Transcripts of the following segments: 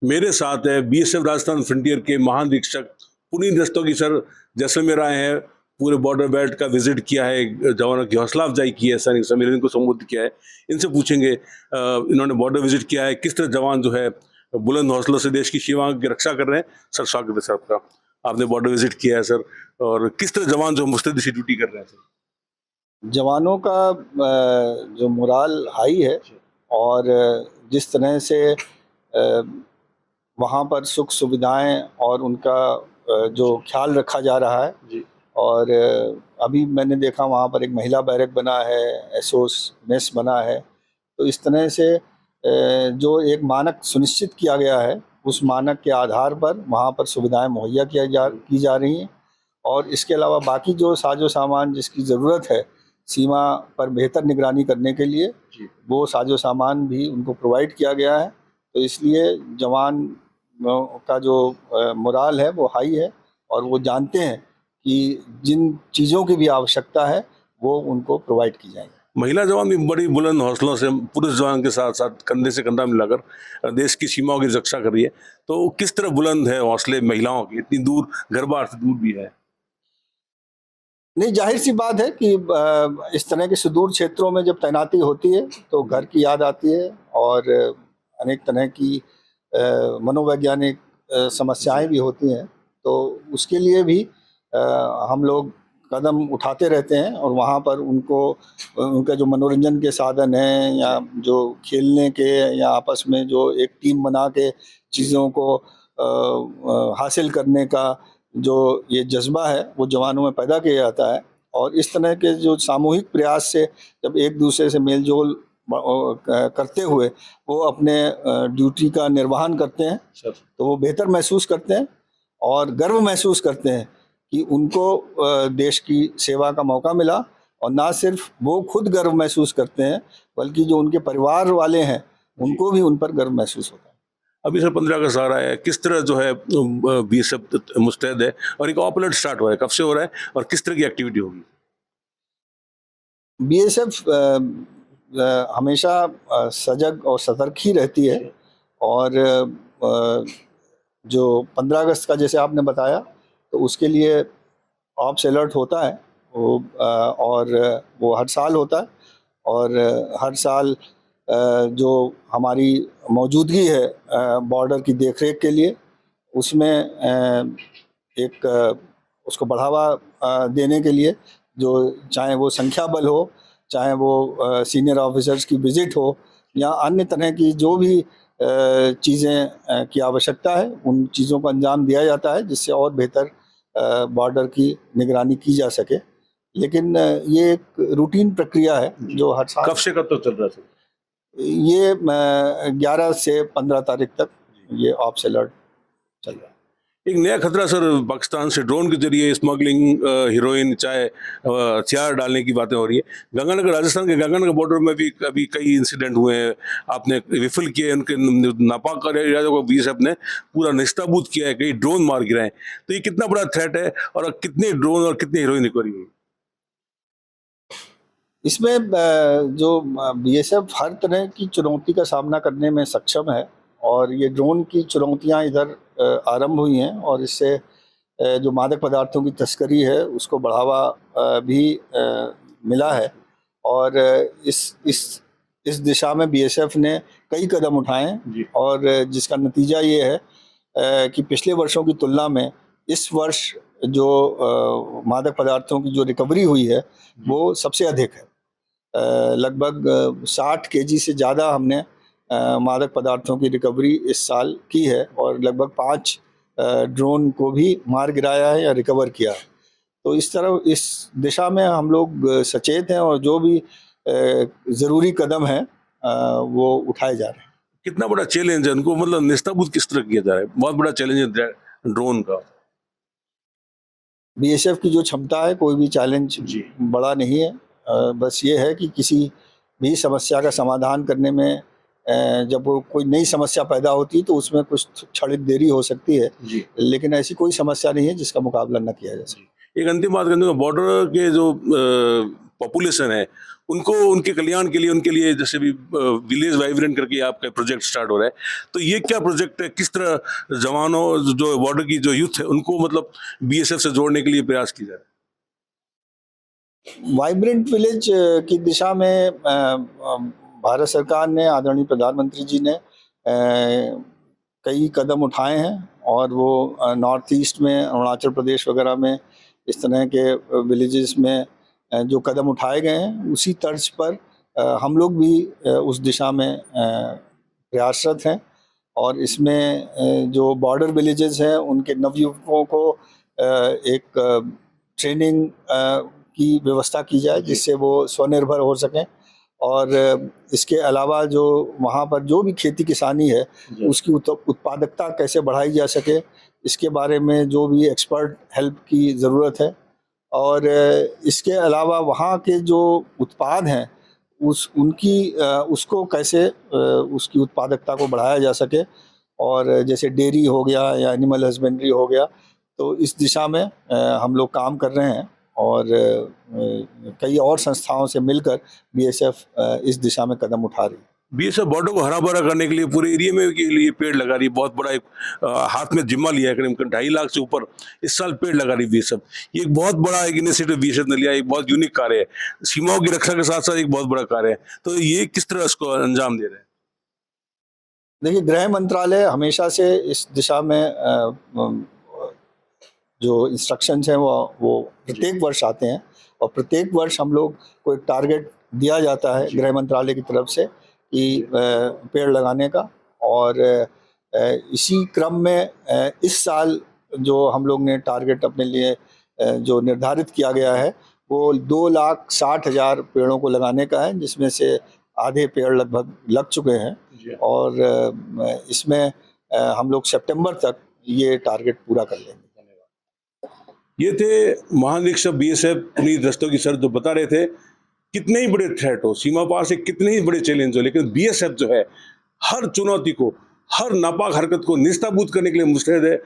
मेरे साथ है बीएसएफ राजस्थान फ्रंटियर के महानिरीक्षक पुनीत रस्तोगी सर। जैसलमेर आए हैं, पूरे बॉर्डर बेल्ट का विजिट किया है, जवानों की हौसला अफजाई की है, सैनिक सम्मेलन को संबोधित किया है। इनसे पूछेंगे इन्होंने बॉर्डर विजिट किया है, किस तरह जवान जो है बुलंद हौसलों से देश की सीमाओं की रक्षा कर रहे हैं। सर स्वागत है सर आपका, आपने बॉर्डर विजिट किया है सर, और किस तरह जवान जो मुस्तैदी से ड्यूटी कर रहे हैं सर। जवानों का जो मोराल हाई है, और जिस तरह से वहाँ पर सुख सुविधाएं और उनका जो ख्याल रखा जा रहा है जी। और अभी मैंने देखा वहाँ पर एक महिला बैरक बना है, एसोस मेस बना है। तो इस तरह से जो एक मानक सुनिश्चित किया गया है, उस मानक के आधार पर वहाँ पर सुविधाएं मुहैया की जा रही हैं। और इसके अलावा बाकी जो साजो सामान जिसकी ज़रूरत है सीमा पर बेहतर निगरानी करने के लिए, वो साजो सामान भी उनको प्रोवाइड किया गया है। तो इसलिए जवान का जो मोराल है वो हाई है, और वो जानते हैं कि जिन चीज़ों की भी आवश्यकता है वो उनको प्रोवाइड की जाएगी। महिला जवान भी बड़ी बुलंद हौसलों से पुरुष जवान के साथ साथ कंधे से कंधा मिलाकर देश की सीमाओं की रक्षा कर रही है। तो किस तरह बुलंद है हौसले महिलाओं के, इतनी दूर घर बार से दूर भी है। नहीं, जाहिर सी बात है कि इस तरह के सुदूर क्षेत्रों में जब तैनाती होती है तो घर की याद आती है, और अनेक तरह की मनोवैज्ञानिक समस्याएं भी होती हैं। तो उसके लिए भी हम लोग कदम उठाते रहते हैं, और वहाँ पर उनका जो मनोरंजन के साधन हैं, या जो खेलने के, या आपस में जो एक टीम बना के चीज़ों को हासिल करने का जो ये जज्बा है वो जवानों में पैदा किया जाता है। और इस तरह के जो सामूहिक प्रयास से जब एक दूसरे से मेल जोल करते हुए वो अपने ड्यूटी का निर्वहन करते हैं, तो वो बेहतर महसूस करते हैं और गर्व महसूस करते हैं कि उनको देश की सेवा का मौका मिला। और ना सिर्फ वो खुद गर्व महसूस करते हैं, बल्कि जो उनके परिवार वाले हैं उनको भी उन पर गर्व महसूस होता है। अभी सर 15 अगस्त आ रहा है, किस तरह जो है बीएसएफ मुस्तैद है, और एक ऑप अलर्ट स्टार्ट हो रहा है, कब से हो रहा है और किस तरह की एक्टिविटी होगी। बीएसएफ हमेशा सजग और सतर्क ही रहती है, और जो 15 अगस्त का जैसे आपने बताया, तो उसके लिए ऑप्स अलर्ट होता है और वो हर साल होता है। और हर साल जो हमारी मौजूदगी है बॉर्डर की देखरेख के लिए, उसमें एक उसको बढ़ावा देने के लिए, जो चाहे वो संख्या बल हो, चाहे वो सीनियर ऑफिसर्स की विज़िट हो, या अन्य तरह की जो भी चीज़ें की आवश्यकता है, उन चीज़ों को अंजाम दिया जाता है जिससे और बेहतर बॉर्डर की निगरानी की जा सके। लेकिन ये एक रूटीन प्रक्रिया है जो हर साल। कब से कब तक चल रहा है? ये 11 से 15 तारीख तक ये ऑप्स अलर्ट चल रहा है। एक नया खतरा सर पाकिस्तान से ड्रोन के जरिए स्मगलिंग, हीरोइन, चाहे हथियार डालने की बातें हो रही है। गंगानगर, राजस्थान के गंगानगर बॉर्डर में भी अभी कई इंसिडेंट हुए हैं, आपने विफल किए उनके नापाक इरादों को बीएसएफ ने पूरा निस्ताबूत किया है, कई ड्रोन मार गिराए। तो ये कितना बड़ा थ्रेट है, और कितने ड्रोन और कितने हीरोइन रिकवरी हुई? इसमें जो बीएसएफ हर तरह की चुनौती का सामना करने में सक्षम है, और ये ड्रोन की चुनौतियां इधर आरंभ हुई हैं, और इससे जो मादक पदार्थों की तस्करी है उसको बढ़ावा भी मिला है। और इस दिशा में बीएसएफ ने कई कदम उठाए हैं, और जिसका नतीजा ये है कि पिछले वर्षों की तुलना में इस वर्ष जो मादक पदार्थों की जो रिकवरी हुई है वो सबसे अधिक है। लगभग 60 केजी से ज़्यादा हमने मादक पदार्थों की रिकवरी इस साल की है, और लगभग 5 ड्रोन को भी मार गिराया है या रिकवर किया है। तो इस तरह इस दिशा में हम लोग सचेत हैं, और जो भी ज़रूरी कदम है वो उठाए जा रहे हैं। कितना बड़ा चैलेंज है उनको, मतलब निस्ताबूत किस तरह किया जा रहा है? बहुत बड़ा चैलेंज है ड्रोन का। बीएसएफ की जो क्षमता है, कोई भी चैलेंज बड़ा नहीं है। बस ये है कि किसी भी समस्या का समाधान करने में जब कोई नई समस्या पैदा होती है तो उसमें कुछ क्षणिक देरी हो सकती है, लेकिन ऐसी कोई समस्या नहीं है जिसका मुकाबला न किया जा सके। एक अंतिम बात करने का, बॉर्डर के जो पॉपुलेशन है उनको उनके कल्याण के लिए उनके लिए जैसे भी विलेज वाइब्रेंट करके आपका प्रोजेक्ट स्टार्ट हो रहा है, तो ये क्या प्रोजेक्ट है, किस तरह जवानों जो बॉर्डर की जो यूथ है उनको मतलब बीएसएफ से जोड़ने के लिए प्रयास किया जा रहा है? वाइब्रेंट विलेज की दिशा में भारत सरकार ने, आदरणीय प्रधानमंत्री जी ने कई कदम उठाए हैं और वो नॉर्थ ईस्ट में, अरुणाचल प्रदेश वगैरह में इस तरह के विलेजेस में जो कदम उठाए गए हैं उसी तर्ज पर हम लोग भी उस दिशा में प्रयासरत हैं। और इसमें जो बॉर्डर विलेजेस हैं उनके नवयुवकों को एक ट्रेनिंग की व्यवस्था की जाए जिससे वो स्वनिर्भर हो सकें। और इसके अलावा जो वहाँ पर जो भी खेती किसानी है उसकी उत्पादकता कैसे बढ़ाई जा सके, इसके बारे में जो भी एक्सपर्ट हेल्प की ज़रूरत है। और इसके अलावा वहाँ के जो उत्पाद हैं उसको कैसे उसकी उत्पादकता को बढ़ाया जा सके। और जैसे डेयरी हो गया या एनिमल हस्बेंड्री हो गया, तो इस दिशा में हम लोग काम कर रहे हैं और कई और संस्थाओं से मिलकर बीएसएफ इस दिशा में कदम उठा रही है। बीएसएफ बॉर्डर को हरा भरा करने के लिए पूरे एरिया में के लिए पेड़ लगा रही है, बहुत बड़ा एक हाथ में जिम्मा लिया है, करीब 2.5 लाख से ऊपर इस साल पेड़ लगा रही बीएसएफ। ये एक बहुत बड़ा एक इनिशिएटिव बीएसएफ ने लिया, एक बहुत यूनिक कार्य है, सीमाओं की रक्षा के साथ साथ एक बहुत बड़ा कार्य है। तो ये किस तरह इसको अंजाम दे रहे हैं? देखिए, गृह मंत्रालय हमेशा से इस दिशा में जो इंस्ट्रक्शंस हैं वो प्रत्येक वर्ष आते हैं और प्रत्येक वर्ष हम लोग को एक टारगेट दिया जाता है गृह मंत्रालय की तरफ से कि पेड़ लगाने का। और इसी क्रम में इस साल जो हम लोग ने टारगेट अपने लिए जो निर्धारित किया गया है वो 2,60,000 पेड़ों को लगाने का है, जिसमें से आधे पेड़ लगभग लग चुके हैं और इसमें हम लोग सितंबर तक ये टारगेट पूरा कर लेंगे। ये थे महानिरीक्षक बीएसएफ पुनीत रस्तोगी सर, जो बता रहे थे कितने ही बड़े थ्रेट हो, सीमा पार से कितने ही बड़े चैलेंज हो, लेकिन बीएसएफ जो है हर चुनौती को, हर नापाक हरकत को निस्ताबूत करने के लिए मुस्तैद है।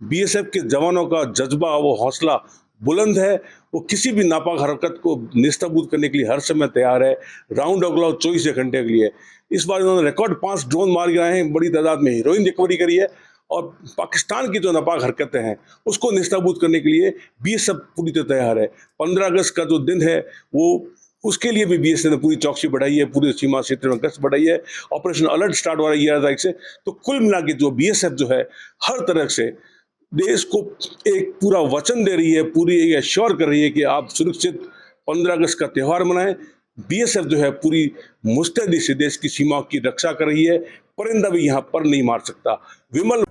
बीएसएफ के जवानों का जज्बा, वो हौसला बुलंद है, वो किसी भी नापाक हरकत को निस्ताबूत करने के लिए हर समय तैयार है। राउंड द क्लॉक 24 घंटे के लिए इस बार उन्होंने रिकॉर्ड 5 ड्रोन मार गिराए हैं, बड़ी तादाद में हीरोइन रिकवरी करी है और पाकिस्तान की जो नापाक हरकतें हैं उसको निस्ताबूत करने के लिए बीएसएफ पूरी तरह तैयार है। 15 अगस्त का जो दिन है वो उसके लिए भी बीएसएफ ने पूरी चौकसी बढ़ाई है, पूरे सीमा क्षेत्र में गश्त बढ़ाई है, ऑपरेशन अलर्ट स्टार्ट हो रहा है 11 तारीख से। तो कुल मिला के जो बीएसएफ जो है हर तरह से देश को एक पूरा वचन दे रही है, पूरी एश्योर कर रही है कि आप सुरक्षित 15 अगस्त का त्यौहार मनाएं। बीएसएफ जो है पूरी मुस्तैदी से देश की सीमाओं की रक्षा कर रही है, परिंदा भी यहाँ पर नहीं मार सकता। विमल